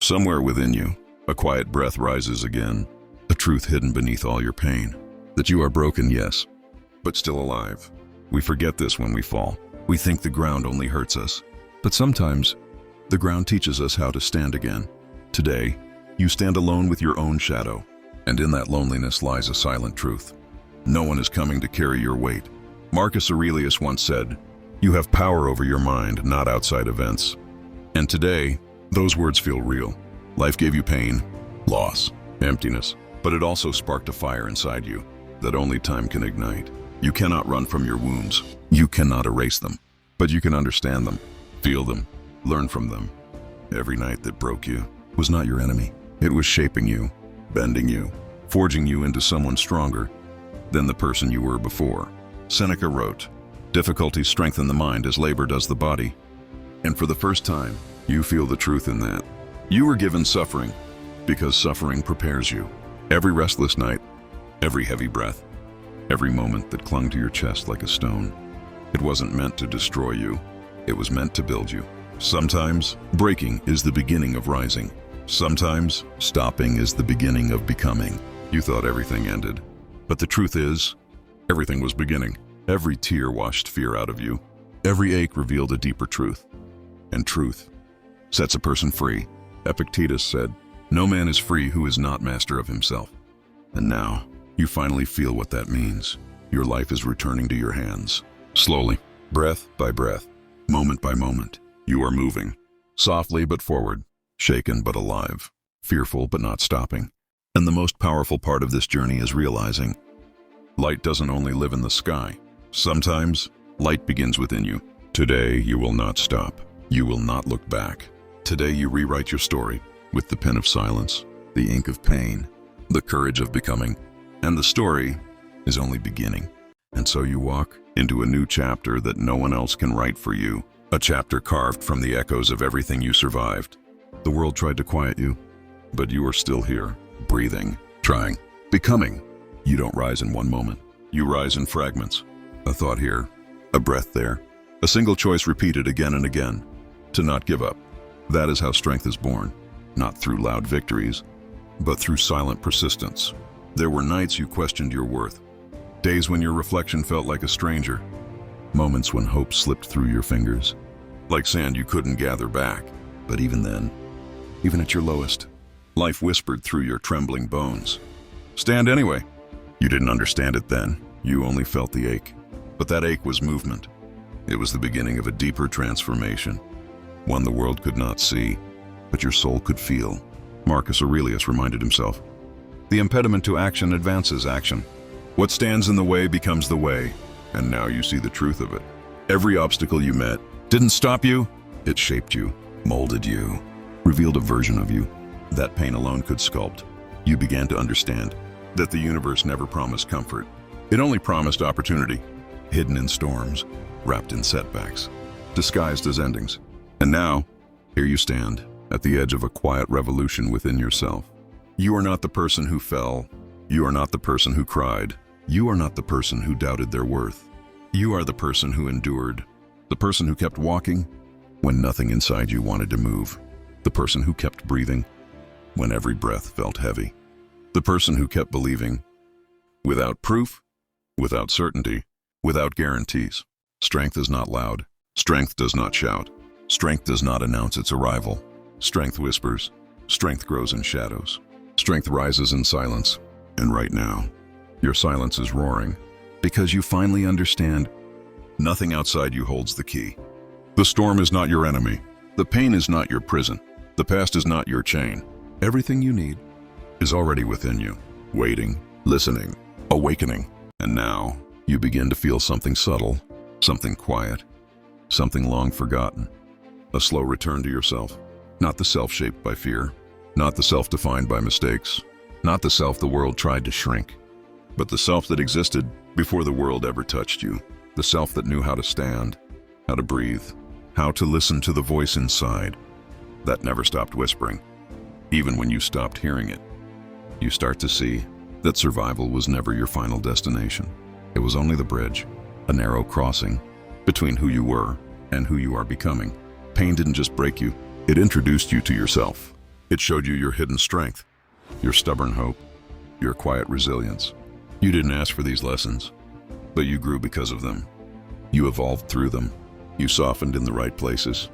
Somewhere within you, a quiet breath rises again, a truth hidden beneath all your pain. That you are broken, yes, but still alive. We forget this when we fall. We think the ground only hurts us. But sometimes, the ground teaches us how to stand again. Today, you stand alone with your own shadow, and in that loneliness lies a silent truth. No one is coming to carry your weight. Marcus Aurelius once said, "You have power over your mind, not outside events." And today, those words feel real. Life gave you pain, loss, emptiness, but it also sparked a fire inside you that only time can ignite. You cannot run from your wounds. You cannot erase them, but you can understand them, feel them, learn from them. Every night that broke you was not your enemy. It was shaping you, bending you, forging you into someone stronger than the person you were before. Seneca wrote, "Difficulties strengthen the mind as labor does the body." And for the first time, you feel the truth in that. You were given suffering because suffering prepares you. Every restless night, every heavy breath, every moment that clung to your chest like a stone. It wasn't meant to destroy you. It was meant to build you. Sometimes, breaking is the beginning of rising. Sometimes, stopping is the beginning of becoming. You thought everything ended, but the truth is, everything was beginning. Every tear washed fear out of you. Every ache revealed a deeper truth. And truth sets a person free. Epictetus said, "No man is free who is not master of himself." And now, you finally feel what that means. Your life is returning to your hands. Slowly, breath by breath, moment by moment, you are moving. Softly but forward, shaken but alive, fearful but not stopping. And the most powerful part of this journey is realizing light doesn't only live in the sky. Sometimes, light begins within you. Today, you will not stop. You will not look back. Today, you rewrite your story with the pen of silence, the ink of pain, the courage of becoming. And the story is only beginning. And so you walk into a new chapter that no one else can write for you. A chapter carved from the echoes of everything you survived. The world tried to quiet you, but you are still here, breathing, trying, becoming. You don't rise in one moment. You rise in fragments. A thought here, a breath there, a single choice repeated again and again, to not give up. That is how strength is born, not through loud victories, but through silent persistence. There were nights you questioned your worth, days when your reflection felt like a stranger, moments when hope slipped through your fingers, like sand you couldn't gather back. But even then, even at your lowest, life whispered through your trembling bones, "Stand anyway." You didn't understand it then, you only felt the ache. But that ache was movement. It was the beginning of a deeper transformation, one the world could not see, but your soul could feel. Marcus Aurelius reminded himself, "The impediment to action advances action. What stands in the way becomes the way." And now you see the truth of it. Every obstacle you met didn't stop you, it shaped you, molded you, revealed a version of you that pain alone could sculpt. You began to understand that the universe never promised comfort. It only promised opportunity, hidden in storms, wrapped in setbacks, disguised as endings. And now, here you stand, at the edge of a quiet revolution within yourself. You are not the person who fell. You are not the person who cried. You are not the person who doubted their worth. You are the person who endured, the person who kept walking when nothing inside you wanted to move, the person who kept breathing when every breath felt heavy, the person who kept believing without proof, without certainty, without guarantees. Strength is not loud. Strength does not shout. Strength does not announce its arrival. Strength whispers. Strength grows in shadows. Strength rises in silence. And right now, your silence is roaring because you finally understand nothing outside you holds the key. The storm is not your enemy. The pain is not your prison. The past is not your chain. Everything you need is already within you, waiting, listening, awakening. And now you begin to feel something subtle, something quiet, something long forgotten. A slow return to yourself. Not the self shaped by fear, not the self defined by mistakes, not the self the world tried to shrink, but the self that existed before the world ever touched you. The self that knew how to stand, how to breathe, how to listen to the voice inside that never stopped whispering. Even when you stopped hearing it, you start to see that survival was never your final destination. It was only the bridge, a narrow crossing between who you were and who you are becoming. Pain didn't just break you, it introduced you to yourself. It showed you your hidden strength, your stubborn hope, your quiet resilience. You didn't ask for these lessons, but you grew because of them. You evolved through them. You softened in the right places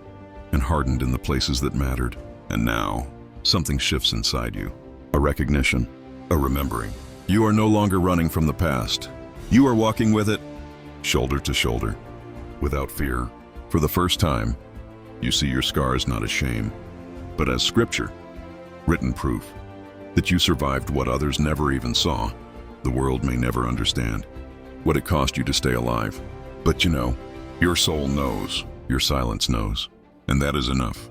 and hardened in the places that mattered. And now, something shifts inside you. A recognition, a remembering. You are no longer running from the past. You are walking with it, shoulder to shoulder, without fear. For the first time, you see your scars not as shame, but as scripture, written proof that you survived what others never even saw. The world may never understand what it cost you to stay alive. But you know, your soul knows, your silence knows, and that is enough.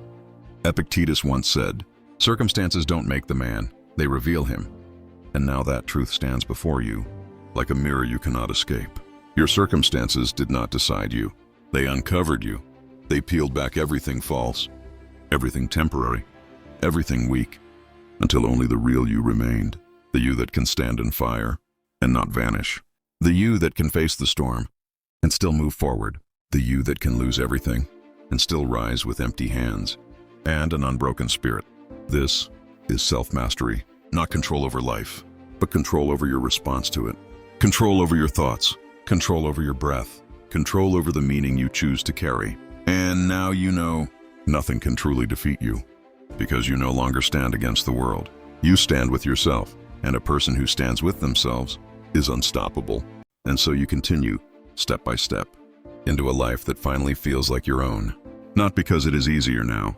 Epictetus once said, "Circumstances don't make the man, they reveal him." And now that truth stands before you, like a mirror you cannot escape. Your circumstances did not decide you. They uncovered you. They peeled back everything false, everything temporary, everything weak, until only the real you remained, the you that can stand in fire and not vanish, the you that can face the storm and still move forward, the you that can lose everything and still rise with empty hands and an unbroken spirit. This is self-mastery, not control over life, but control over your response to it. Control over your thoughts, control over your breath, control over the meaning you choose to carry. And now you know nothing can truly defeat you, because you no longer stand against the world. You stand with yourself, and a person who stands with themselves is unstoppable. And so you continue, step by step, into a life that finally feels like your own. Not because it is easier now,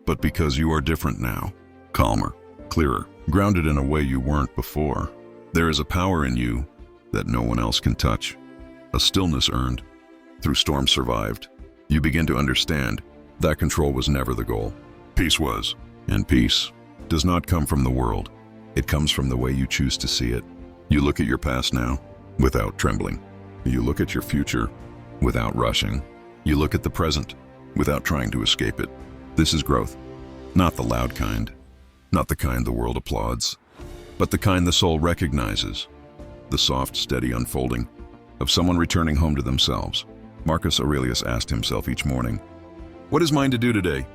but because you are different now. Calmer, clearer, grounded in a way you weren't before. There is a power in you that no one else can touch, a stillness earned through storms survived. You begin to understand that control was never the goal. Peace was, and peace does not come from the world. It comes from the way you choose to see it. You look at your past now without trembling. You look at your future without rushing. You look at the present without trying to escape it. This is growth, not the loud kind, not the kind the world applauds, but the kind the soul recognizes, the soft, steady unfolding of someone returning home to themselves. Marcus Aurelius asked himself each morning, "What is mine to do today?"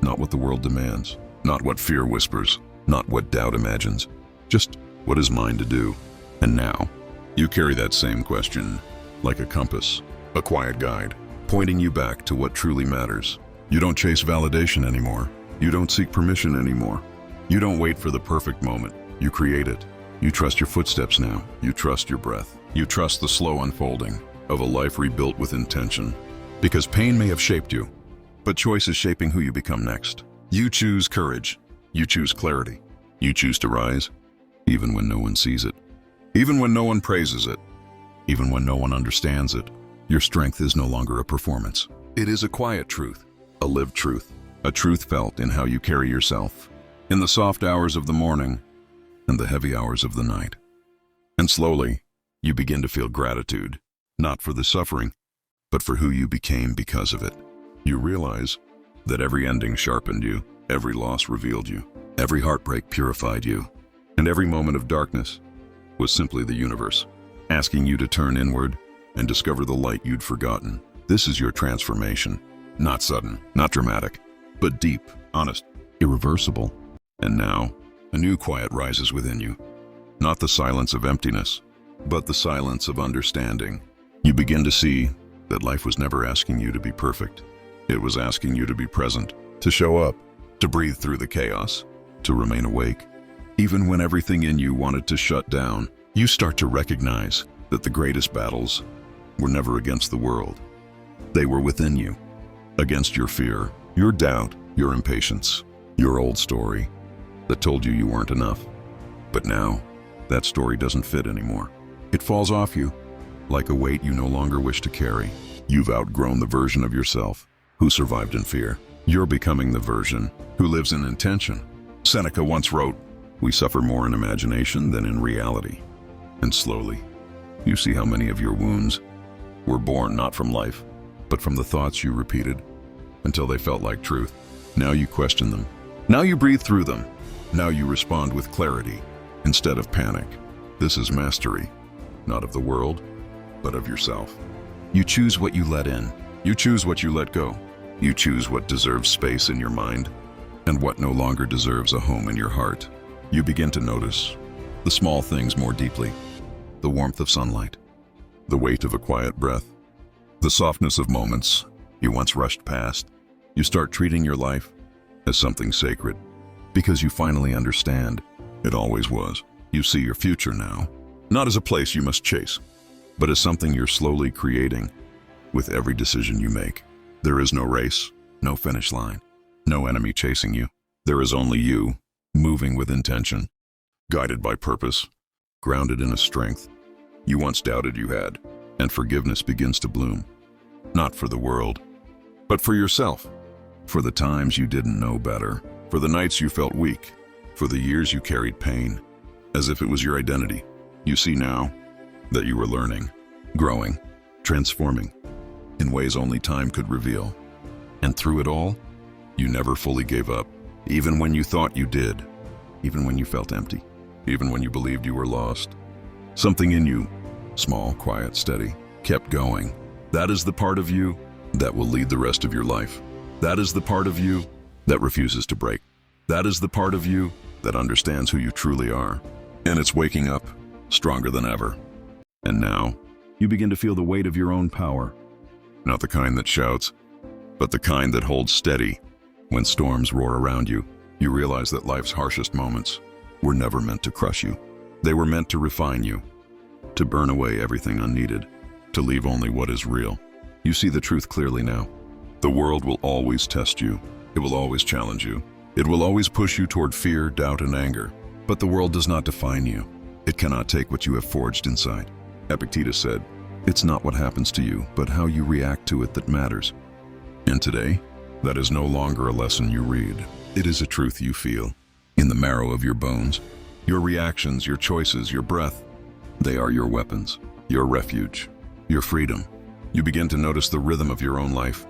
Not what the world demands, not what fear whispers, not what doubt imagines, just what is mine to do. And now, you carry that same question like a compass, a quiet guide, pointing you back to what truly matters. You don't chase validation anymore. You don't seek permission anymore. You don't wait for the perfect moment. You create it. You trust your footsteps now. You trust your breath. You trust the slow unfolding of a life rebuilt with intention. Because pain may have shaped you, but choice is shaping who you become next. You choose courage. You choose clarity. You choose to rise, even when no one sees it. Even when no one praises it. Even when no one understands it. Your strength is no longer a performance. It is a quiet truth, a lived truth, a truth felt in how you carry yourself, in the soft hours of the morning and the heavy hours of the night. And slowly, you begin to feel gratitude, not for the suffering, but for who you became because of it. You realize that every ending sharpened you, every loss revealed you, every heartbreak purified you, and every moment of darkness was simply the universe, asking you to turn inward and discover the light you'd forgotten. This is your transformation, not sudden, not dramatic, but deep, honest, irreversible. And now, a new quiet rises within you, not the silence of emptiness, but the silence of understanding. You begin to see that life was never asking you to be perfect. It was asking you to be present, to show up, to breathe through the chaos, to remain awake. Even when everything in you wanted to shut down, you start to recognize that the greatest battles were never against the world. They were within you, against your fear, your doubt, your impatience, your old story that told you you weren't enough. But now, that story doesn't fit anymore. It falls off you, like a weight you no longer wish to carry. You've outgrown the version of yourself who survived in fear. You're becoming the version who lives in intention. Seneca once wrote, "We suffer more in imagination than in reality." And slowly, you see how many of your wounds were born not from life, but from the thoughts you repeated until they felt like truth. Now you question them. Now you breathe through them. Now you respond with clarity instead of panic. This is mastery, not of the world, but of yourself. You choose what you let in. You choose what you let go. You choose what deserves space in your mind and what no longer deserves a home in your heart. You begin to notice the small things more deeply, the warmth of sunlight, the weight of a quiet breath, the softness of moments you once rushed past. You start treating your life as something sacred, because you finally understand it always was. You see your future now, not as a place you must chase, but as something you're slowly creating with every decision you make. There is no race, no finish line, no enemy chasing you. There is only you, moving with intention, guided by purpose, grounded in a strength you once doubted you had, and forgiveness begins to bloom. Not for the world, but for yourself. For the times you didn't know better, for the nights you felt weak, for the years you carried pain, as if it was your identity. You see now that you were learning, growing, transforming, in ways only time could reveal. And through it all, you never fully gave up, even when you thought you did, even when you felt empty, even when you believed you were lost. Something in you, small, quiet, steady, kept going. That is the part of you that will lead the rest of your life. That is the part of you that refuses to break. That is the part of you that understands who you truly are. And it's waking up stronger than ever. And now, you begin to feel the weight of your own power. Not the kind that shouts, but the kind that holds steady. When storms roar around you, you realize that life's harshest moments were never meant to crush you. They were meant to refine you, to burn away everything unneeded, to leave only what is real. You see the truth clearly now. The world will always test you. It will always challenge you. It will always push you toward fear, doubt, and anger. But the world does not define you. It cannot take what you have forged inside. Epictetus said, "It's not what happens to you, but how you react to it that matters." And today, that is no longer a lesson you read. It is a truth you feel, in the marrow of your bones. Your reactions, your choices, your breath, they are your weapons, your refuge, your freedom. You begin to notice the rhythm of your own life,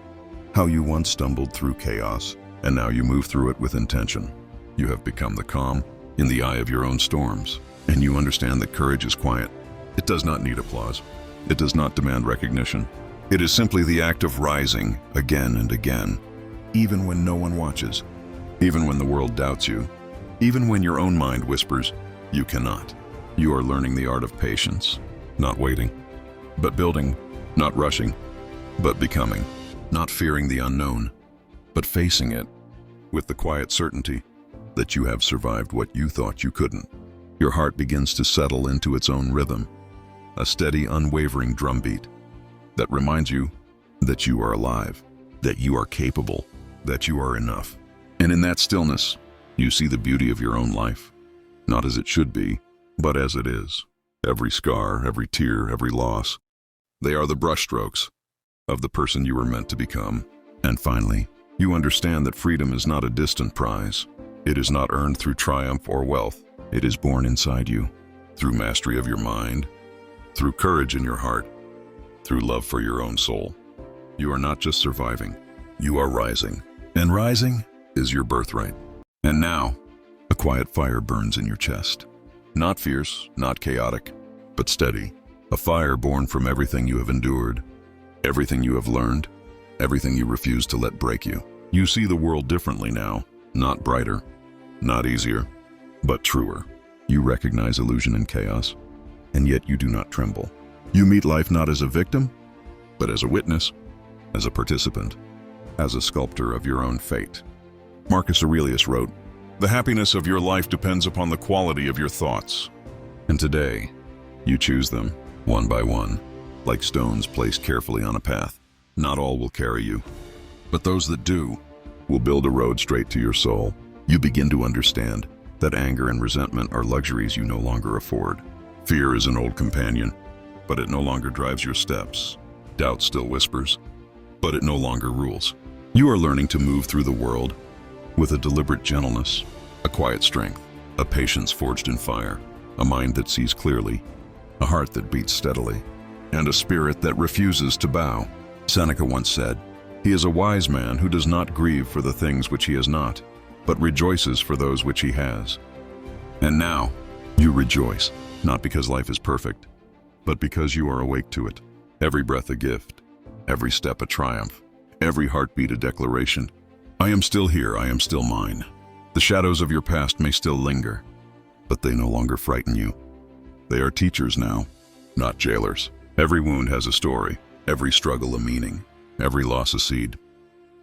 how you once stumbled through chaos, and now you move through it with intention. You have become the calm in the eye of your own storms, and you understand that courage is quiet. It does not need applause. It does not demand recognition. It is simply the act of rising again and again, even when no one watches, even when the world doubts you, even when your own mind whispers, you cannot. You are learning the art of patience, not waiting, but building, not rushing, but becoming, not fearing the unknown, but facing it with the quiet certainty that you have survived what you thought you couldn't. Your heart begins to settle into its own rhythm, a steady, unwavering drumbeat that reminds you that you are alive, that you are capable, that you are enough. And in that stillness, you see the beauty of your own life, not as it should be, but as it is. Every scar, every tear, every loss, they are the brushstrokes of the person you were meant to become. And finally, you understand that freedom is not a distant prize. It is not earned through triumph or wealth. It is born inside you, through mastery of your mind, through courage in your heart, through love for your own soul. You are not just surviving, you are rising. And rising is your birthright. And now, a quiet fire burns in your chest. Not fierce, not chaotic, but steady. A fire born from everything you have endured, everything you have learned, everything you refuse to let break you. You see the world differently now, not brighter, not easier, but truer. You recognize illusion and chaos, and yet you do not tremble. You meet life not as a victim, but as a witness, as a participant, as a sculptor of your own fate. Marcus Aurelius wrote, "The happiness of your life depends upon the quality of your thoughts." And today, you choose them, one by one, like stones placed carefully on a path. Not all will carry you, but those that do will build a road straight to your soul. You begin to understand that anger and resentment are luxuries you no longer afford. Fear is an old companion, but it no longer drives your steps. Doubt still whispers, but it no longer rules. You are learning to move through the world with a deliberate gentleness, a quiet strength, a patience forged in fire, a mind that sees clearly, a heart that beats steadily, and a spirit that refuses to bow. Seneca once said, "He is a wise man who does not grieve for the things which he has not, but rejoices for those which he has." And now, you rejoice, not because life is perfect, but because you are awake to it. Every breath a gift, every step a triumph, every heartbeat a declaration I am still here, I am still mine. The shadows of your past may still linger, but they no longer frighten you. They are teachers now, not jailers. Every wound has a story, every struggle a meaning, every loss a seed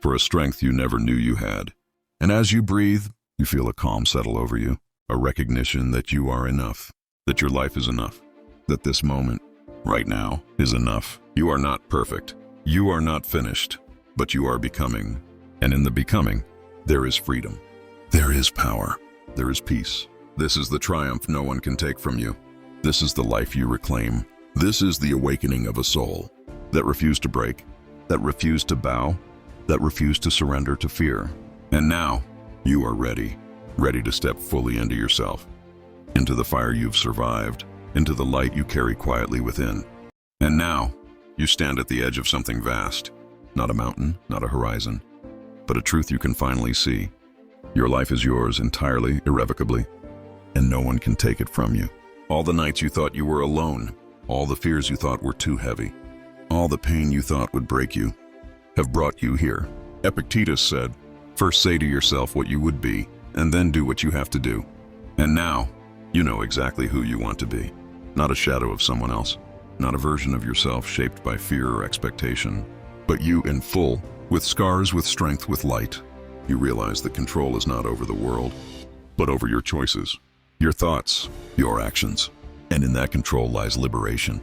for a strength you never knew you had. And as you breathe, you feel a calm settle over you, a recognition that you are enough, that your life is enough, that this moment, right now, is enough. You are not perfect, you are not finished, but you are becoming. And in the becoming, there is freedom, there is power, there is peace. This is the triumph no one can take from you. This is the life you reclaim. This is the awakening of a soul that refused to break, that refused to bow, that refused to surrender to fear. And now, you are ready to step fully into yourself, into the fire you've survived, into the light you carry quietly within. And now, you stand at the edge of something vast, not a mountain, not a horizon, but a truth you can finally see. Your life is yours entirely, irrevocably, and no one can take it from you. All the nights you thought you were alone, all the fears you thought were too heavy, all the pain you thought would break you, have brought you here. Epictetus said, "First say to yourself what you would be, and then do what you have to do." And now, you know exactly who you want to be. Not a shadow of someone else, not a version of yourself shaped by fear or expectation, but you in full, with scars, with strength, with light. You realize that control is not over the world, but over your choices, your thoughts, your actions. And in that control lies liberation,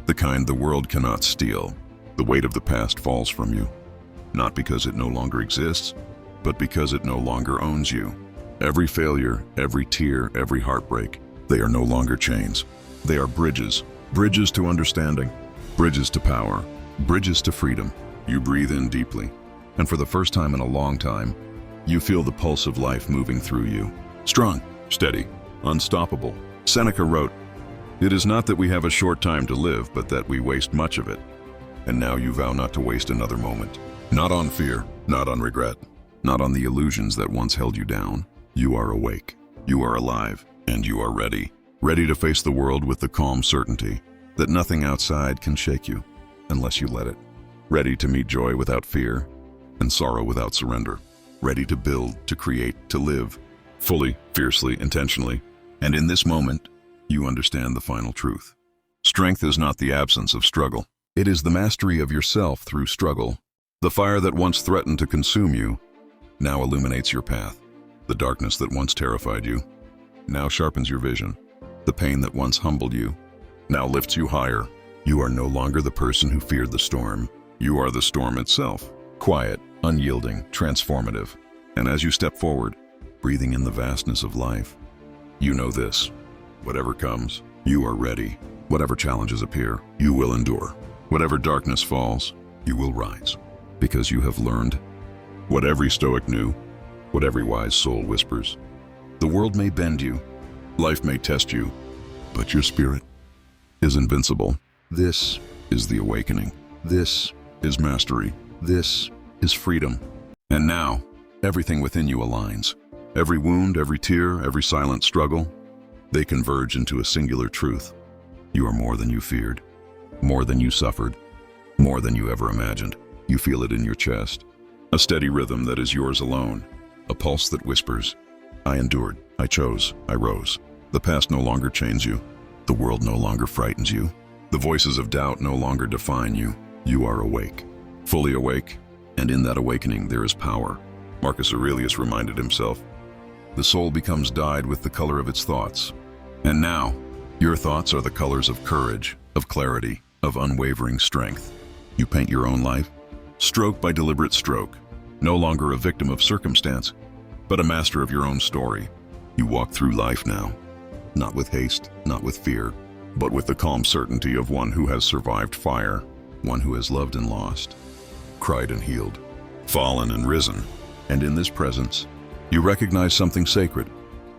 the kind the world cannot steal. The weight of the past falls from you, not because it no longer exists, but because it no longer owns you. Every failure, every tear, every heartbreak, they are no longer chains. They are bridges, bridges to understanding, bridges to power, bridges to freedom. You breathe in deeply, and for the first time in a long time, you feel the pulse of life moving through you. Strong, steady, unstoppable. Seneca wrote, "It is not that we have a short time to live, but that we waste much of it." And now you vow not to waste another moment. Not on fear, not on regret, not on the illusions that once held you down. You are awake, you are alive, and you are ready. Ready to face the world with the calm certainty that nothing outside can shake you unless you let it. Ready to meet joy without fear and sorrow without surrender. Ready to build, to create, to live, fully, fiercely, intentionally. And in this moment, you understand the final truth. Strength is not the absence of struggle. It is the mastery of yourself through struggle. The fire that once threatened to consume you now illuminates your path. The darkness that once terrified you now sharpens your vision. The pain that once humbled you now lifts you higher. You are no longer the person who feared the storm. You are the storm itself. Quiet, unyielding, transformative. And as you step forward, breathing in the vastness of life, you know this: whatever comes, you are ready. Whatever challenges appear, you will endure. Whatever darkness falls, you will rise. Because you have learned what every Stoic knew, what every wise soul whispers. The world may bend you, life may test you, but your spirit is invincible. This is the awakening. This is mastery. This is freedom. And now, everything within you aligns. Every wound, every tear, every silent struggle, they converge into a singular truth. You are more than you feared, more than you suffered, more than you ever imagined. You feel it in your chest, a steady rhythm that is yours alone, a pulse that whispers, "I endured, I chose, I rose." The past no longer chains you. The world no longer frightens you. The voices of doubt no longer define you. You are awake, fully awake, and in that awakening there is power. Marcus Aurelius reminded himself, "The soul becomes dyed with the color of its thoughts." And now, your thoughts are the colors of courage, of clarity, of unwavering strength. You paint your own life, stroke by deliberate stroke, no longer a victim of circumstance, but a master of your own story. You walk through life now, not with haste, not with fear, but with the calm certainty of one who has survived fire, one who has loved and lost, cried and healed, fallen and risen. And in this presence, you recognize something sacred.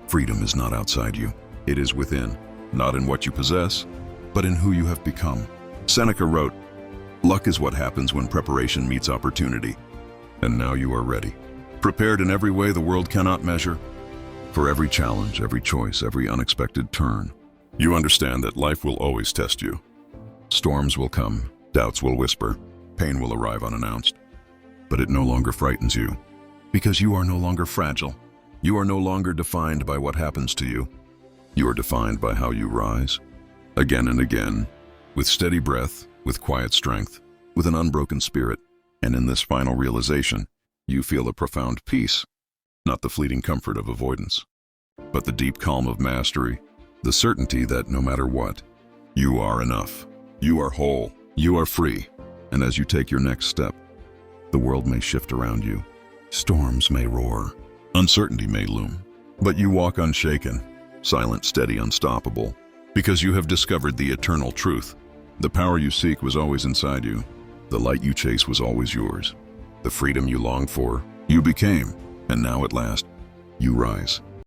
Freedom is not outside you. It is within, not in what you possess, but in who you have become. Seneca wrote, "Luck is what happens when preparation meets opportunity." And now you are ready, prepared in every way the world cannot measure. For every challenge, every choice, every unexpected turn, you understand that life will always test you. Storms will come, doubts will whisper, pain will arrive unannounced, but it no longer frightens you. Because you are no longer fragile. You are no longer defined by what happens to you. You are defined by how you rise, again and again, with steady breath, with quiet strength, with an unbroken spirit. And in this final realization, you feel a profound peace, not the fleeting comfort of avoidance, but the deep calm of mastery, the certainty that no matter what, you are enough, you are whole, you are free. And as you take your next step, the world may shift around you. Storms may roar, uncertainty may loom, but you walk unshaken, silent, steady, unstoppable, because you have discovered the eternal truth. The power you seek was always inside you. The light you chase was always yours. The freedom you longed for, you became, and now at last, you rise.